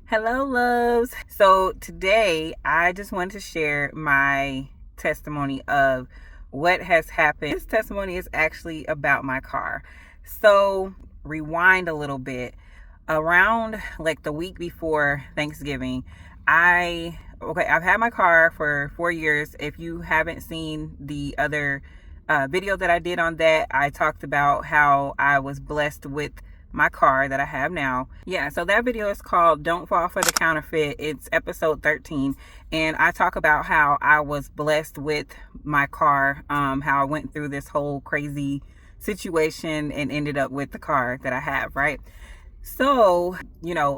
Hello, loves. So today I just wanted to share my testimony of what has happened. This testimony is actually about my car. So rewind a little bit. Around like the week before Thanksgiving, I've had my car for 4 years. If you haven't seen the other video that I did on that, I talked about how I was blessed with my car that I have now. Yeah, so that video is called Don't Fall for the Counterfeit. It's episode 13, and I talk about how I was blessed with my car, how I went through this whole crazy situation and ended up with the car that I have, right? So,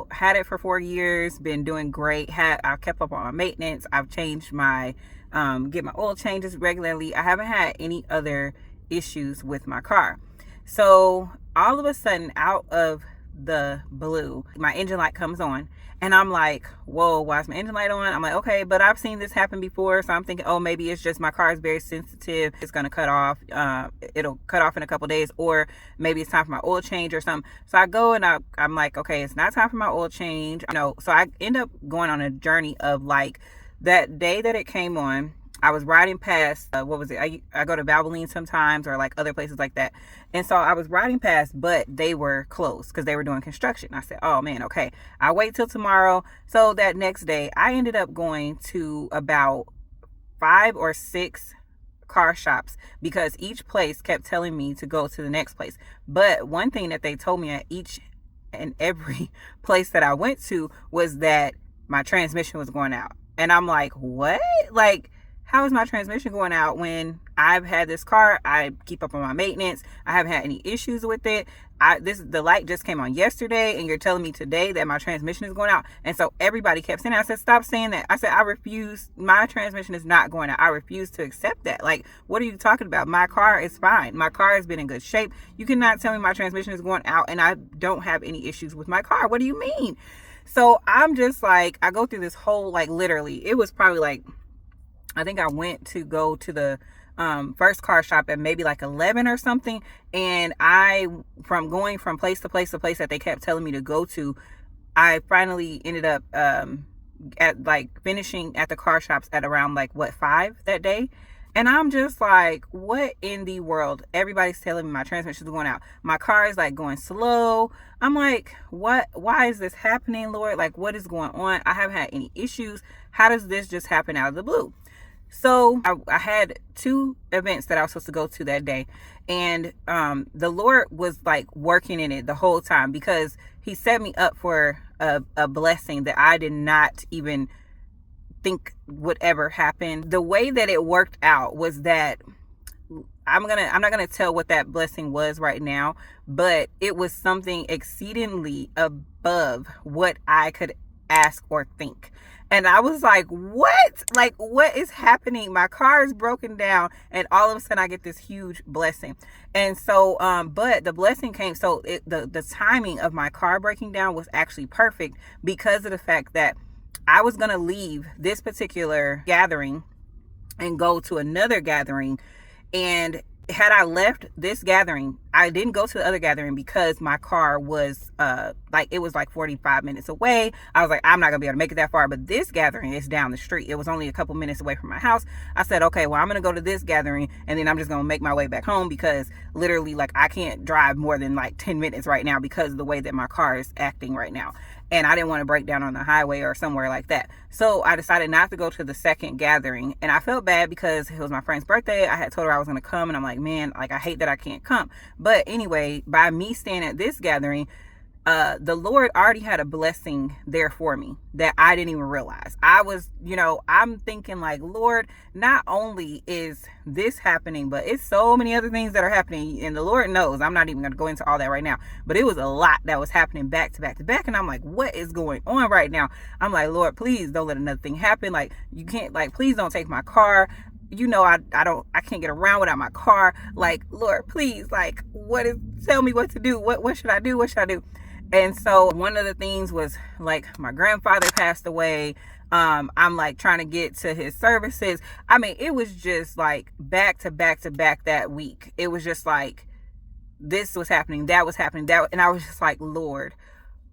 had it for 4 years, been doing great. I kept up on my maintenance. I've changed my get my oil changes regularly. I haven't had any other issues with my car. So all of a sudden, out of the blue, my engine light comes on, and I'm like, whoa, why is my engine light on? I'm like, okay, but I've seen this happen before, so I'm thinking, oh, maybe it's just my car is very sensitive. It's gonna cut off. It'll cut off in a couple days, or maybe it's time for my oil change or something. So I go and I'm like, okay, it's not time for my oil change. So I end up going on a journey of like that day that it came on. I was riding past, I go to Valvoline sometimes, or like other places like that. And so I was riding past, but they were closed because they were doing construction. I said, oh man, okay, I'll wait till tomorrow. So that next day, I ended up going to about 5 or 6 car shops because each place kept telling me to go to the next place. But one thing that they told me at each and every place that I went to was that my transmission was going out. And I'm like, what? Like, how is my transmission going out when I've had this car? I keep up on my maintenance. I haven't had any issues with it. The light just came on yesterday, and you're telling me today that my transmission is going out. And so everybody kept saying that. I said, stop saying that. I said, I refuse. My transmission is not going out. I refuse to accept that. Like, what are you talking about? My car is fine. My car has been in good shape. You cannot tell me my transmission is going out and I don't have any issues with my car. What do you mean? So I'm just like, I go through this whole, like, literally, it was probably like, I think I went to go to the first car shop at maybe like 11 or something. And from going from place to place to place that they kept telling me to go to, I finally ended up at like finishing at the car shops at around 5 that day. And I'm just like, what in the world? Everybody's telling me my transmission is going out. My car is like going slow. I'm like, what? Why is this happening, Lord? Like, what is going on? I haven't had any issues. How does this just happen out of the blue? So I had 2 events that I was supposed to go to that day. And the Lord was like working in it the whole time because he set me up for a blessing that I did not even think would ever happen. The way that it worked out was that I'm not gonna tell what that blessing was right now, but it was something exceedingly above what I could ask or think. And I was like, what? Like, what is happening? My car is broken down, and all of a sudden I get this huge blessing. And so, but the blessing came, so the timing of my car breaking down was actually perfect because of the fact that I was going to leave this particular gathering and go to another gathering. And had I left this gathering, I didn't go to the other gathering because my car was it was like 45 minutes away. I was like, I'm not gonna be able to make it that far, but this gathering is down the street. It was only a couple minutes away from my house. I said, okay, well, I'm gonna go to this gathering and then I'm just gonna make my way back home because literally, like, I can't drive more than like 10 minutes right now because of the way that my car is acting right now. And I didn't want to break down on the highway or somewhere like that. So I decided not to go to the second gathering. And I felt bad because it was my friend's birthday. I had told her I was going to come. And I'm like, man, like, I hate that I can't come. But anyway, by me staying at this gathering, the Lord already had a blessing there for me that I didn't even realize. I was, I'm thinking like, Lord, not only is this happening, but it's so many other things that are happening. And the Lord knows, I'm not even going to go into all that right now, but it was a lot that was happening back to back to back. And I'm like, what is going on right now? I'm like, Lord, please don't let another thing happen. Like, you can't, like, please don't take my car. I can't get around without my car. Like, Lord, please, like, tell me what to do. What should I do? What should I do? And so one of the things was like my grandfather passed away. I'm like trying to get to his services. I mean, it was just like back to back to back that week. It was just like this was happening, that was happening, and I was just like, Lord,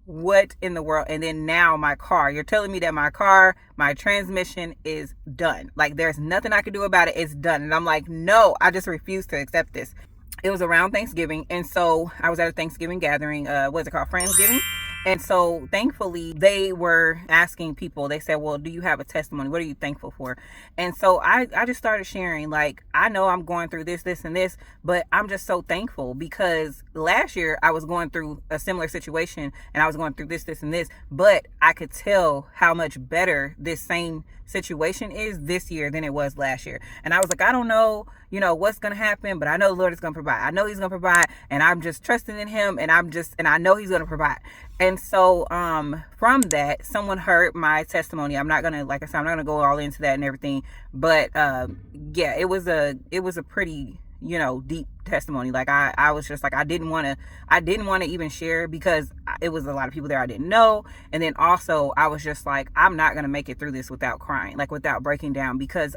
what in the world? And then now my car, you're telling me that my transmission is done. Like, there's nothing I can do about it. It's done. And I'm like, no, I just refuse to accept this. It was around Thanksgiving, and so I was at a Thanksgiving gathering, what's it called, Friendsgiving. And so thankfully they were asking people, they said, well, do you have a testimony? What are you thankful for? And so I just started sharing, like, I know I'm going through this and this, but I'm just so thankful because last year I was going through a similar situation and I was going through this and this, but I could tell how much better this same situation is this year than it was last year. And I was like, I don't know, what's going to happen, but I know the Lord is going to provide. I know he's going to provide, and I'm just trusting in him, and I know he's going to provide. And so from that, someone heard my testimony. I'm not going to, like I said, I'm not going to go all into that and everything, but yeah, it was a pretty, deep testimony. Like I was just like, I didn't want to even share because it was a lot of people there I didn't know. And then also I was just like, I'm not going to make it through this without crying, like without breaking down, because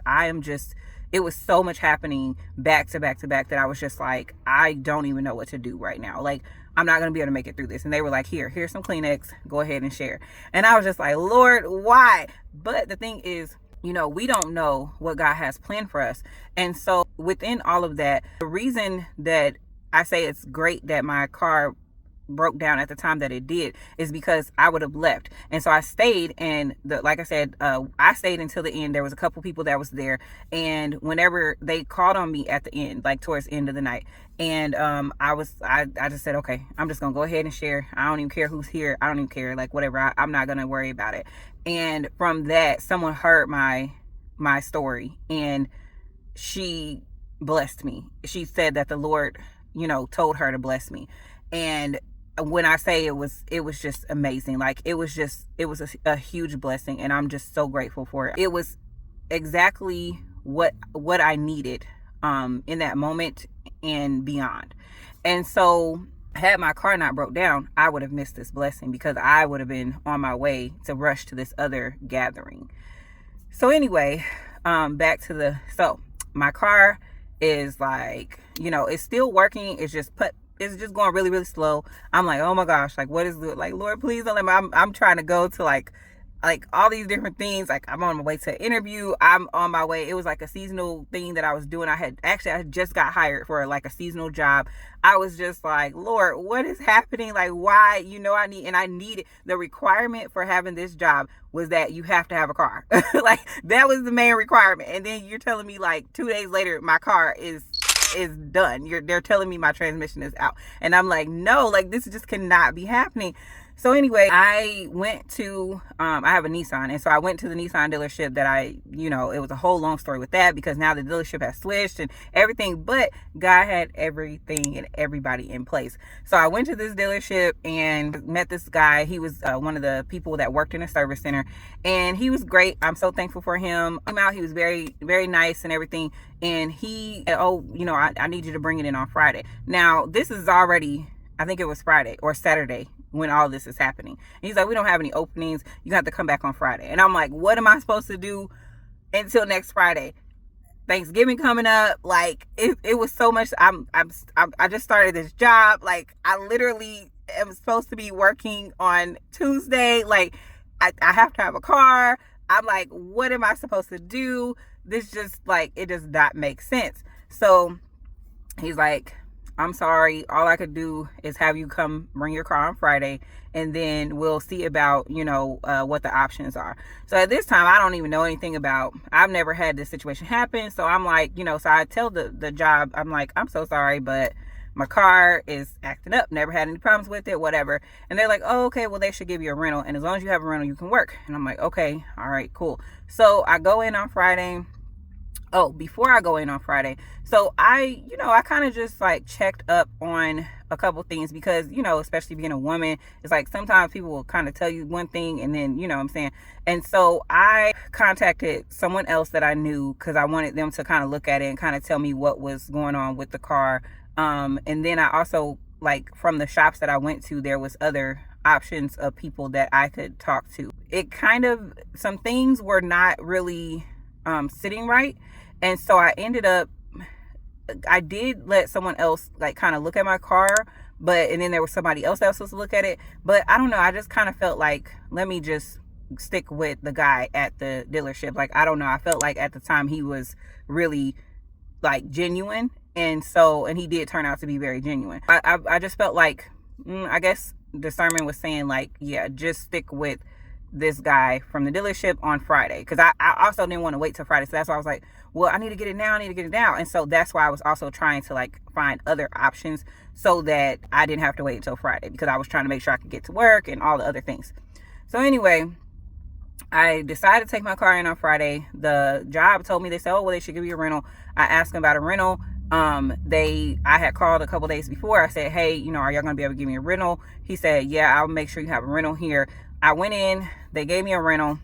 it was so much happening back to back to back that I was just like, I don't even know what to do right now. Like, I'm not going to be able to make it through this. And they were like, here's some Kleenex, go ahead and share. And I was just like, Lord, why? But the thing is, we don't know what God has planned for us. And so within all of that, the reason that I say it's great that my car broke down at the time that it did is because I would have left. And so I stayed, and like I said, I stayed until the end. There was a couple people that was there, and whenever they called on me at the end, like towards the end of the night, and I just said, okay, I'm just gonna go ahead and share. I don't even care who's here. I don't even care, like whatever. I'm not gonna worry about it. And from that, someone heard my story, and she blessed me. She said that the Lord, told her to bless me. And when I say it was just amazing. Like it was a huge blessing, and I'm just so grateful for it. It was exactly what I needed in that moment and beyond. And so had my car not broke down, I would have missed this blessing because I would have been on my way to rush to this other gathering. So anyway, so my car is like, it's still working. It's just going really, really slow. I'm like, oh my gosh, like what is it? Like, Lord, please don't let me. I'm trying to go to like all these different things. Like I'm on my way to an interview. I'm on my way. It was like a seasonal thing that I was doing. I just got hired for like a seasonal job. I was just like, Lord, what is happening? Like, why? I needed the requirement for having this job was that you have to have a car. Like that was the main requirement. And then you're telling me like 2 days later, my car is done. They're telling me my transmission is out. And I'm like, no, like this just cannot be happening. So anyway, I went to, I have a Nissan. And so I went to the Nissan dealership that it was a whole long story with that because now the dealership has switched and everything, but God had everything and everybody in place. So I went to this dealership and met this guy. He was one of the people that worked in a service center, and he was great. I'm so thankful for him. He was very, very nice and everything. And he said, I need you to bring it in on Friday. Now this is already, I think it was Friday or Saturday when all this is happening. And he's like, we don't have any openings. You have to come back on Friday. And I'm like, what am I supposed to do until next Friday? Thanksgiving coming up. Like it was so much. I just started this job. Like I literally am supposed to be working on Tuesday. Like I have to have a car. I'm like, what am I supposed to do? This just like, it does not make sense. So he's like, I'm sorry, all I could do is have you come bring your car on Friday, and then we'll see about, what the options are. So at this time, I don't even know anything about, I've never had this situation happen. So I'm like, so I tell the job, I'm like, I'm so sorry, but my car is acting up, never had any problems with it, whatever. And they're like, oh, okay, well, they should give you a rental. And as long as you have a rental, you can work. And I'm like, okay, all right, cool. So I go in on Friday. Oh, before I go in on Friday, so I kind of just like checked up on a couple things because, especially being a woman, it's like sometimes people will kind of tell you one thing and then, what I'm saying. And so I contacted someone else that I knew because I wanted them to kind of look at it and kind of tell me what was going on with the car. And then I also, like, from the shops that I went to, there was other options of people that I could talk to. Some things were not really sitting right. And so I did let someone else like kind of look at my car, and then there was somebody else that was supposed to look at it. But I don't know, I just kind of felt like, let me just stick with the guy at the dealership. Like, I don't know, I felt like at the time he was really like genuine, and he did turn out to be very genuine. I just felt like, I guess discernment was saying like, yeah, just stick with this guy from the dealership on Friday, because I also didn't want to wait till Friday. So that's why I was like, well, I need to get it now, and so that's why I was also trying to like find other options so that I didn't have to wait until Friday, because I was trying to make sure I could get to work and all the other things. So anyway, I decided to take my car in on Friday. The job told me, they said, oh, well, they should give you a rental. I asked them about a rental. I had called a couple days before. I said, hey, are y'all gonna be able to give me a rental? He said, yeah, I'll make sure you have a rental here. I went in, they gave me a rental.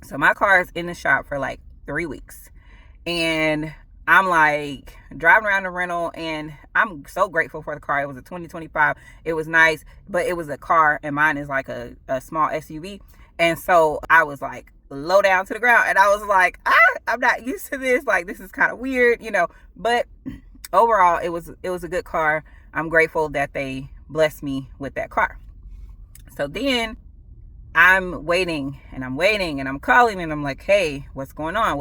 So my car is in the shop for like 3 weeks. And I'm like driving around the rental, and I'm so grateful for the car. It was a 2025. It was nice, but it was a car, and mine is like a small SUV. And so I was like low down to the ground, and I was like, I'm not used to this. Like, this is kind of weird, but overall it was a good car. I'm grateful that they blessed me with that car. So then I'm waiting, and I'm calling, and I'm like, hey, what's going on?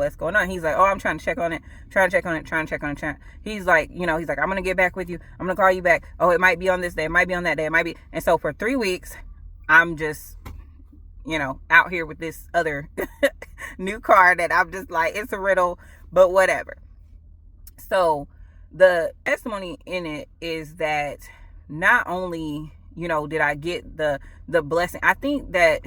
He's like, oh, I'm trying to check on it. He's like, I'm going to get back with you. I'm going to call you back. Oh, it might be on this day. It might be on that day. It might be. And so for 3 weeks, I'm just, out here with this other new car that I'm just like, it's a riddle, but whatever. So the testimony in it is that not only, did I get the blessing, I think that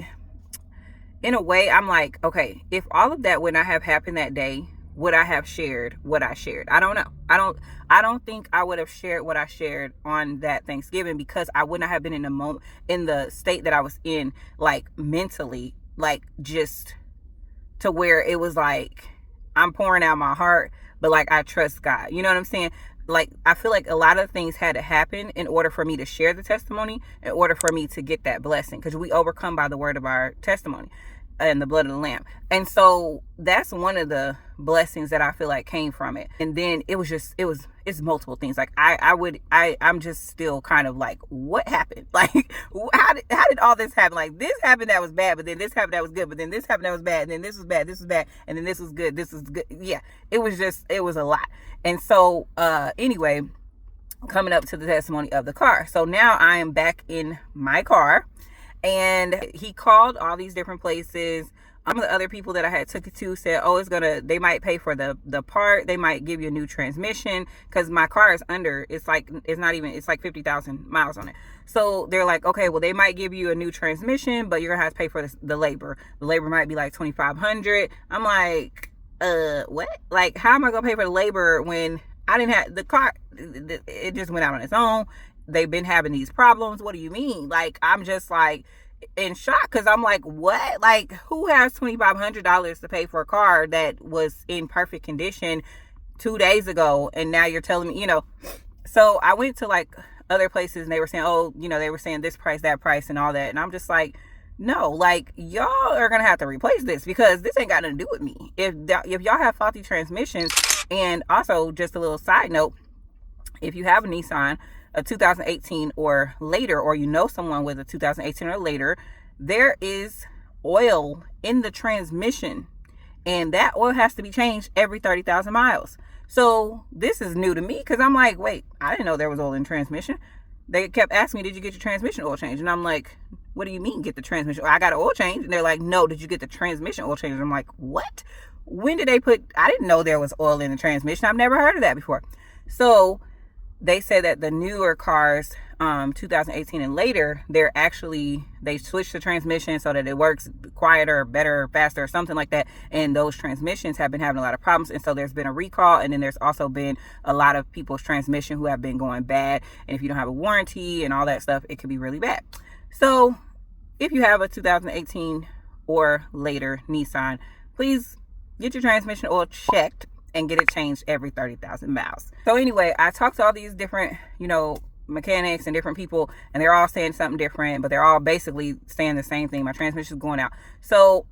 in a way I'm like, okay, if all of that would not have happened that day, would I have shared what I shared? I don't know. I don't think I would have shared what I shared on that Thanksgiving, because I would not have been in the moment, in the state that I was in, like mentally, like just to where it was like, I'm pouring out my heart, but like, I trust God. You know what I'm saying? Like, I feel like a lot of things had to happen in order for me to share the testimony, in order for me to get that blessing, because we overcome by the word of our testimony and the blood of the Lamb. And so that's one of the blessings that I feel like came from it. And then it's multiple things. Like I'm just still kind of like, what happened? Like, how did all this happen? Like, this happened that was bad, but then this happened that was good, but then this happened that was bad, and then this was bad, and then this was good, yeah, it was a lot. And so anyway, coming up to the testimony of the car. So now I am back in my car, and he called all these different places. The other people that I had took it to said, oh, they might pay for the part. They might give you a new transmission, because my car is it's like 50,000 miles on it. So they're like, okay, well, they might give you a new transmission, but you're gonna have to pay for the labor. The labor might be like $2,500. I'm like, what? Like, how am I gonna pay for the labor when I didn't have the car? It just went out on its own. They've been having these problems. What do you mean? Like, I'm just like in shock, because I'm like, what? Like, who has $2,500 to pay for a car that was in perfect condition 2 days ago, and now you're telling me, So I went to like other places, and they were saying, oh, they were saying this price, that price, and all that, and I'm just like, no, like, y'all are gonna have to replace this, because this ain't got nothing to do with me. If y'all have faulty transmissions. And also, just a little side note, if you have a Nissan, a 2018 or later, or someone with a 2018 or later, there is oil in the transmission, and that oil has to be changed every 30,000 miles. So this is new to me, because I'm like, wait, I didn't know there was oil in transmission. They kept asking me, did you get your transmission oil changed? And I'm like, what do you mean get the transmission? I got an oil change. And they're like, no, did you get the transmission oil change? And I'm like, what? When did they I didn't know there was oil in the transmission. I've never heard of that before. So they said that the newer cars, 2018 and later, they switched the transmission so that it works quieter, better, faster, or something like that. And those transmissions have been having a lot of problems. And so there's been a recall. And then there's also been a lot of people's transmission who have been going bad. And if you don't have a warranty and all that stuff, it could be really bad. So if you have a 2018 or later Nissan, please get your transmission oil checked and get it changed every 30,000 miles. So anyway, I talked to all these different, mechanics and different people, and they're all saying something different, but they're all basically saying the same thing. My transmission is going out. So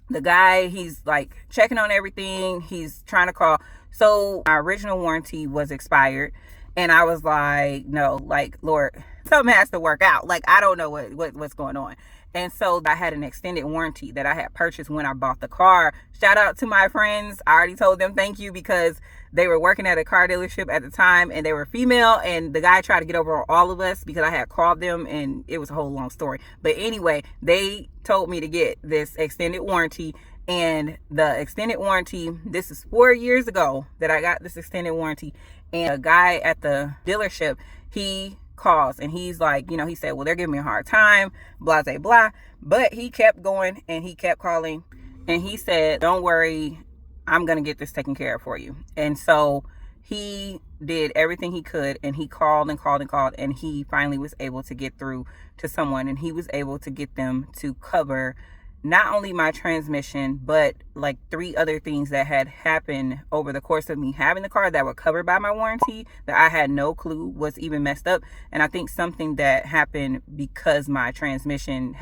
the guy, he's like checking on everything. He's trying to call. So my original warranty was expired, And I was like, no, like, Lord, something has to work out. Like, I don't know what's going on. And so I had an extended warranty that I had purchased when I bought the car. Shout out to my friends. I already told them thank you because they were working at a car dealership at the time and they were female. And the guy tried to get over on all of us because I had called them and it was a whole long story. But anyway, they told me to get this extended warranty. And the extended warranty, this is 4 years ago that I got this extended warranty. And a guy at the dealership, he calls and he's like, he said, well, they're giving me a hard time, blah, blah, blah. But he kept going and he kept calling and he said, don't worry, I'm going to get this taken care of for you. And so he did everything he could and he called and called and called and he finally was able to get through to someone and he was able to get them to cover not only my transmission, but like 3 other things that had happened over the course of me having the car that were covered by my warranty that I had no clue was even messed up. And I think something that happened because my transmission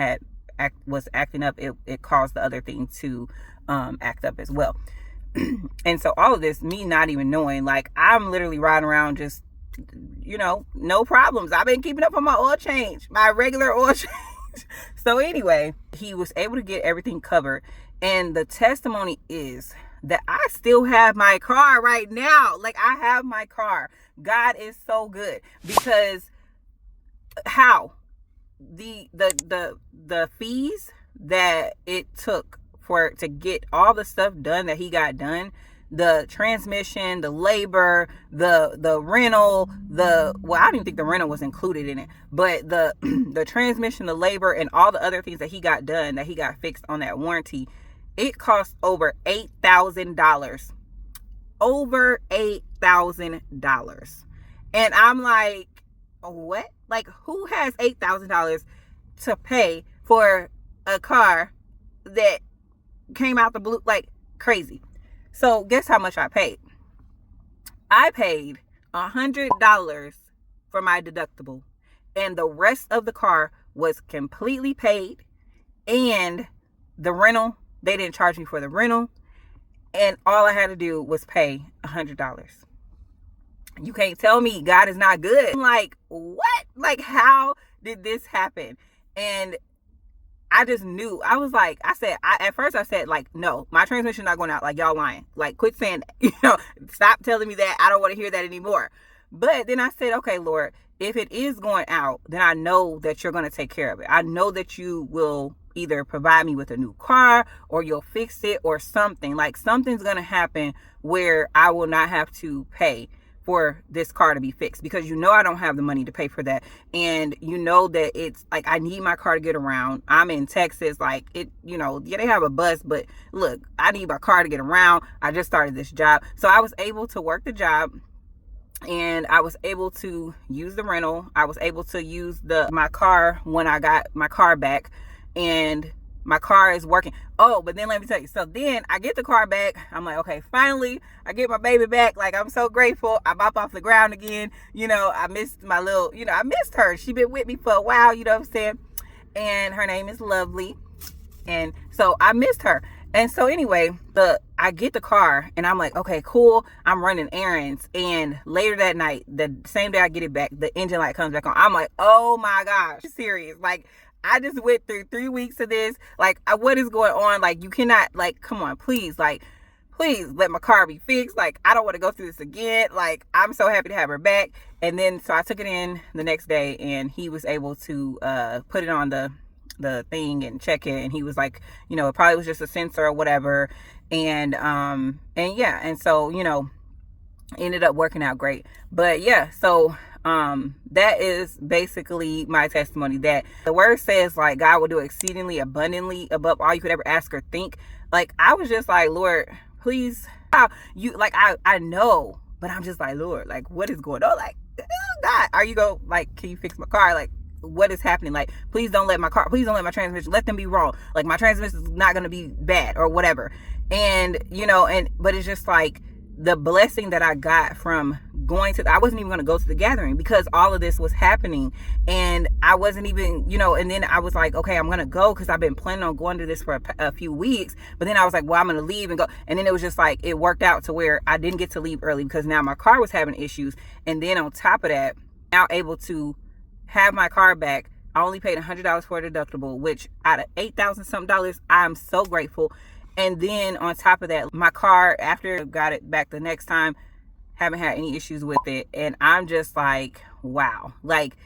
was acting up, it caused the other thing to act up as well. And so all of this, me not even knowing, like I'm literally riding around just, no problems. I've been keeping up on my oil change, my regular oil change. So anyway, he was able to get everything covered. And the testimony is that I still have my car right now. Like I have my car. God is so good because how the fees that it took to get all the stuff done that he got done, the transmission, the labor, the rental, I don't even think the rental was included in it, but the transmission, the labor, and all the other things that he got done, that he got fixed on that warranty, it cost over $8,000. Over $8,000. And I'm like, what? Like, who has $8,000 to pay for a car that came out the blue? Like, crazy. So guess how much I paid? I paid $100 for my deductible and the rest of the car was completely paid, and the rental, they didn't charge me for the rental, and all I had to do was pay $100. You can't tell me God is not good. I'm like, what? Like, how did this happen? And I just knew. I was like, at first I said, like, no, my transmission not going out. Like, y'all lying. Like, quit saying that. Stop telling me that. I don't want to hear that anymore. But then I said, okay, Lord, if it is going out, then I know that you're going to take care of it. I know that you will either provide me with a new car or you'll fix it or something. Like, something's going to happen where I will not have to pay for this car to be fixed, because I don't have the money to pay for that. And that it's like, I need my car to get around. I'm in Texas, like it, yeah, they have a bus, but look, I need my car to get around. I just started this job. So I was able to work the job, and I was able to use the rental. I was able to use my car when I got my car back, and my car is working. Oh, but then let me tell you. So then I get the car back. I'm like, okay, finally, I get my baby back. Like, I'm so grateful. I bop off the ground again. I missed my little, I missed her. She been with me for a while, you know what I'm saying? And her name is Lovely. And so I missed her. And so anyway, I get the car and I'm like, okay, cool. I'm running errands. And later that night, the same day I get it back, the engine light comes back on. I'm like, oh my gosh, serious. Like, I just went through 3 weeks of this. Like, what is going on? Like, you cannot, like, come on, please. Like, please let my car be fixed. Like, I don't want to go through this again. Like, I'm so happy to have her back. And then, so I took it in the next day, and he was able to put it on the thing and check it. And he was like, it probably was just a sensor or whatever. And yeah. And so, ended up working out great. But yeah, so that is basically my testimony, that the word says, like, God will do exceedingly abundantly above all you could ever ask or think. Like, I was just like, Lord, please, I know, but I'm just like, Lord, like, what is going on? Like, oh God, can you fix my car? Like, what is happening? Like, please don't let my transmission, let them be wrong. Like, my transmission is not going to be bad or whatever. And, but it's just like the blessing that I got from I wasn't even going to go to the gathering because all of this was happening, and I wasn't even, and then I was like, okay, I'm going to go because I've been planning on going to this for a few weeks. But then I was like, well, I'm going to leave and go. And then it was just like, it worked out to where I didn't get to leave early because now my car was having issues. And then on top of that, now able to have my car back. I only paid $100 for a deductible, which out of $8,000 something, I'm so grateful. And then on top of that, my car, after I got it back the next time, haven't had any issues with it. And I'm just like, wow. Like,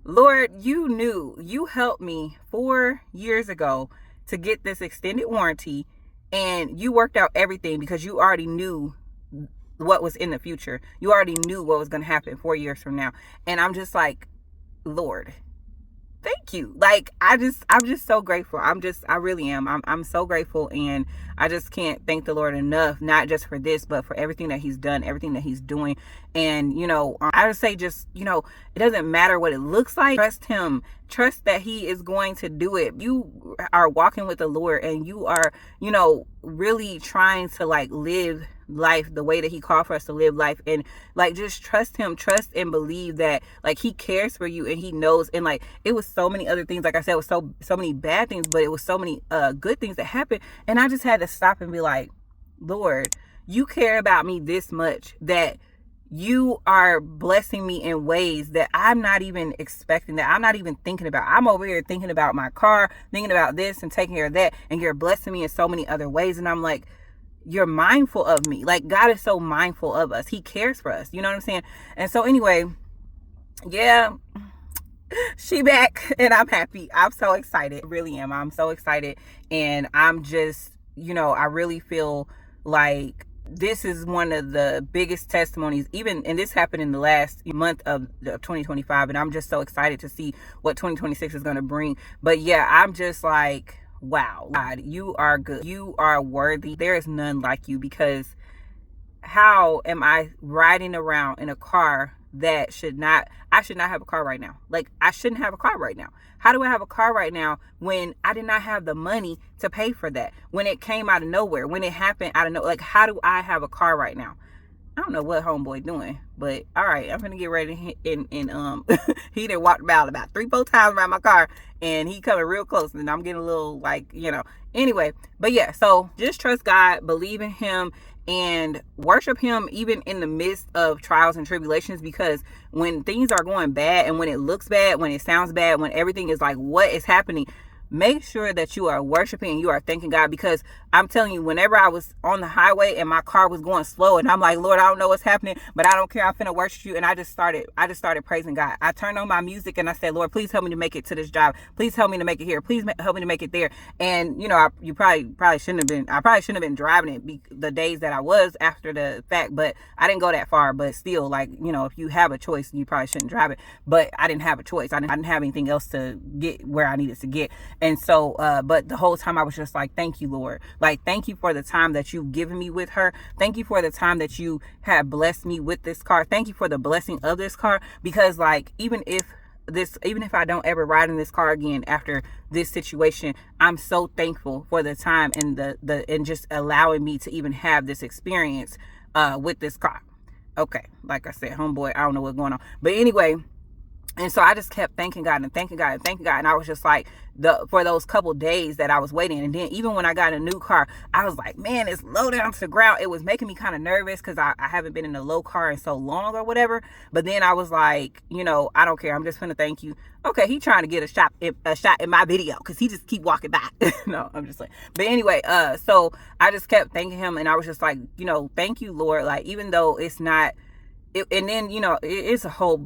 Lord, you helped me 4 years ago to get this extended warranty, and you worked out everything because you already knew what was in the future. You already knew what was going to happen 4 years from now. And I'm just like, Lord, thank you. Like, I'm just so grateful. I really am. I'm so grateful, and I just can't thank the Lord enough, not just for this, but for everything that he's done, everything that he's doing. And, I would say just, it doesn't matter what it looks like. Trust him. Trust that he is going to do it. You are walking with the Lord, and you are, really trying to like live life the way that he called for us to live life, and like just trust him, trust and believe that like he cares for you and he knows. And like it was so many other things, like I said, it was so many bad things, but it was so many good things that happened. And I just had to stop and be like, Lord, you care about me this much that you are blessing me in ways that I'm not even expecting, that I'm not even thinking about. I'm over here thinking about my car, thinking about this and taking care of that, and you're blessing me in so many other ways. And I'm like, you're mindful of me. Like, God is so mindful of us. He cares for us. You know what I'm saying? And so anyway, yeah, she back, and I'm happy. I'm so excited. I really am. I'm so excited. And I'm just, I really feel like this is one of the biggest testimonies, and this happened in the last month of 2025. And I'm just so excited to see what 2026 is going to bring. But yeah, I'm just like, wow, God, you are good. You are worthy. There is none like you, because how am I riding around in a car that I should not have a car right now. Like, I shouldn't have a car right now. How do I have a car right now when I did not have the money to pay for that? When it came out of nowhere, when it happened out of nowhere, like, how do I have a car right now? I don't know what homeboy doing, but all right, I'm gonna get ready. And he done walked about 3-4 times around my car, and he coming real close, and I'm getting a little like, anyway. But yeah, so just trust God, believe in him, and worship him even in the midst of trials and tribulations. Because when things are going bad, and when it looks bad, when it sounds bad, when everything is like, what is happening, make sure that you are worshiping and you are thanking God. Because I'm telling you, whenever I was on the highway and my car was going slow, and I'm like, Lord, I don't know what's happening, but I don't care. I'm finna worship you. And I just started praising God. I turned on my music and I said, Lord, please help me to make it to this job. Please help me to make it here. Please help me to make it there. And you probably shouldn't have been. I probably shouldn't have been driving it the days that I was after the fact, but I didn't go that far. But still, like, if you have a choice, you probably shouldn't drive it. But I didn't have a choice. I didn't have anything else to get where I needed to get. And so, but the whole time I was just like, thank you, Lord. Like, thank you for the time that you've given me with her. Thank you for the time that you have blessed me with this car. Thank you for the blessing of this car. Because like, even if I don't ever ride in this car again after this situation, I'm so thankful for the time and and just allowing me to even have this experience with this car. Okay, like I said, homeboy, I don't know what's going on. But anyway, and so I just kept thanking God and thanking God and thanking God. And I was just like, for those couple days that I was waiting. And then even when I got a new car, I was like, man, it's low down to the ground. It was making me kind of nervous because I haven't been in a low car in so long or whatever. But then I was like, I don't care. I'm just going to thank you. Okay, he trying to get a shot in my video because he just keep walking by. No, I'm just like, but anyway, so I just kept thanking him. And I was just like, thank you, Lord. Like, even though it's not, and then it's a whole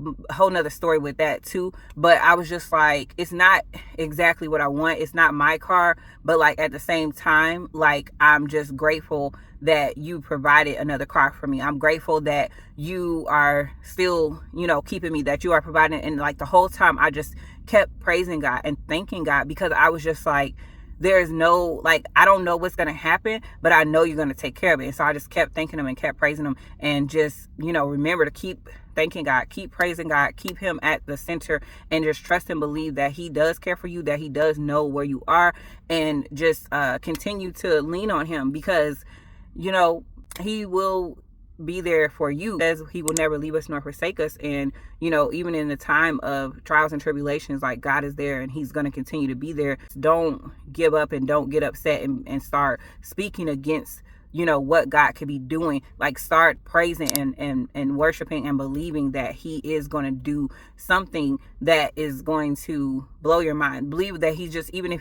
nother story with that too. But I was just like, it's not exactly what I want. It's not my car, but like at the same time, like, I'm just grateful that you provided another car for me. I'm grateful that you are still, keeping me, that you are providing. And like the whole time, I just kept praising God and thanking God, because I was just like, there's no, like, I don't know what's going to happen, but I know you're going to take care of it. And so I just kept thanking him and kept praising him, and just, remember to keep thanking God, keep praising God, keep him at the center, and just trust and believe that he does care for you, that he does know where you are, and just continue to lean on him, because, he will be there for you, as he will never leave us nor forsake us. And you know, even in the time of trials and tribulations, like God is there and he's going to continue to be there. Don't give up and don't get upset and start speaking against, you know, what God could be doing. Like, start praising and worshiping and believing that he is going to do something that is going to blow your mind. Believe that he's just, even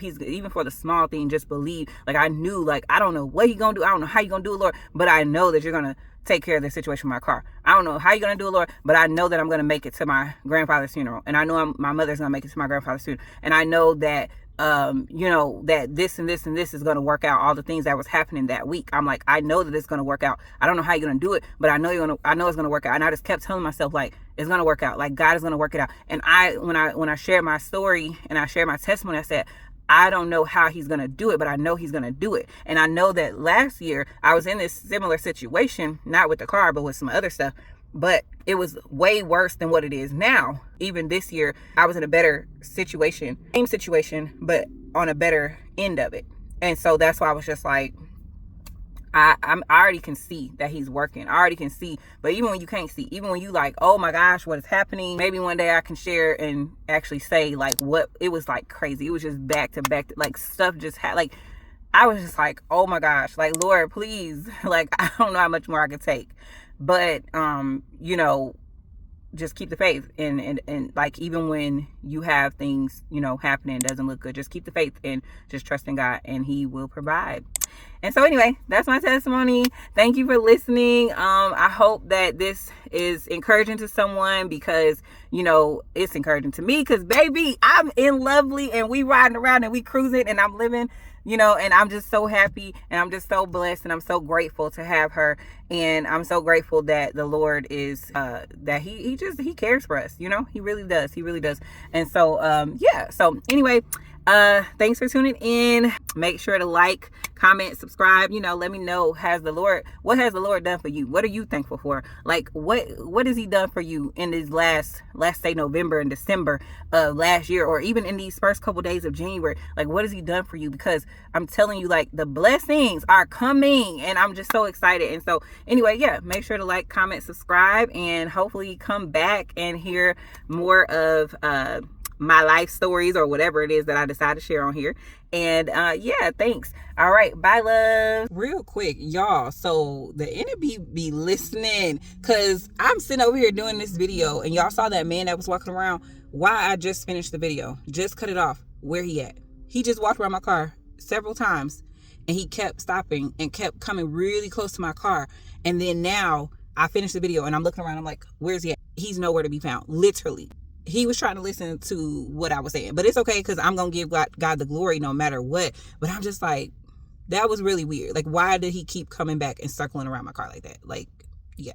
for the small thing, just believe. Like, I knew, like, I don't know what he's going to do. I don't know how you're going to do it, Lord, but I know that you're going to take care of the situation with my car. I don't know how you're going to do it, Lord, but I know that I'm going to make it to my grandfather's funeral. And I know my mother's going to make it to my grandfather's funeral. And I know that you know, that this and this and this is going to work out. All the things that was happening that week, I'm like, I know that it's going to work out. I don't know how you're going to do it, but I know I know it's going to work out. And I just kept telling myself, like, it's going to work out. Like, God is going to work it out. And when I shared my story and I shared my testimony, I said, I don't know how he's going to do it, but I know he's going to do it. And I know that last year I was in this similar situation, not with the car, but with some other stuff. But it was way worse than what it is now. Even this year, I was in a better situation, same situation, but on a better end of it. And so that's why I was just like, I already can see that he's working. I already can see. But even when you can't see, even when you like, oh my gosh, what is happening? Maybe one day I can share and actually say like what it was like crazy. It was just back to back, like stuff just had like, I was just like, oh my gosh, like, Lord, please. Like, I don't know how much more I could take. But, you know, just keep the faith. And like, even when you have things, you know, happening, doesn't look good, just keep the faith and just trust in God and he will provide. And so anyway, that's my testimony. Thank you for listening. I hope that this is encouraging to someone, because, you know, it's encouraging to me, because baby, I'm in Lovely and we riding around and we cruising and I'm living, you know, and I'm just so happy and I'm just so blessed and I'm so grateful to have her. And I'm so grateful that the Lord is, that he cares for us, you know, he really does. He really does. And so, yeah. So anyway, thanks for tuning in. Make sure to like, comment, subscribe, you know, let me know, what has the Lord done for you? What are you thankful for? Like, what has he done for you in this let's say November and December of last year, or even in these first couple days of January? Like, what has he done for you? Because I'm telling you, like, the blessings are coming and I'm just so excited. And so anyway, yeah, make sure to like, comment, subscribe, and hopefully come back and hear more of my life stories or whatever it is that I decide to share on here. And yeah, thanks. All right, bye, love. Real quick, y'all, so the enemy be listening, because I'm sitting over here doing this video and y'all saw that man that was walking around. Why I just finished the video, just cut it off. Where he at? He just walked around my car several times and he kept stopping and kept coming really close to my car. And then now I finished the video and I'm looking around, I'm like, where's he at? He's nowhere to be found, literally. He was trying to listen to what I was saying, but it's okay, because I'm going to give God the glory no matter what. But I'm just like, that was really weird. Like, why did he keep coming back and circling around my car like that? Like, yeah.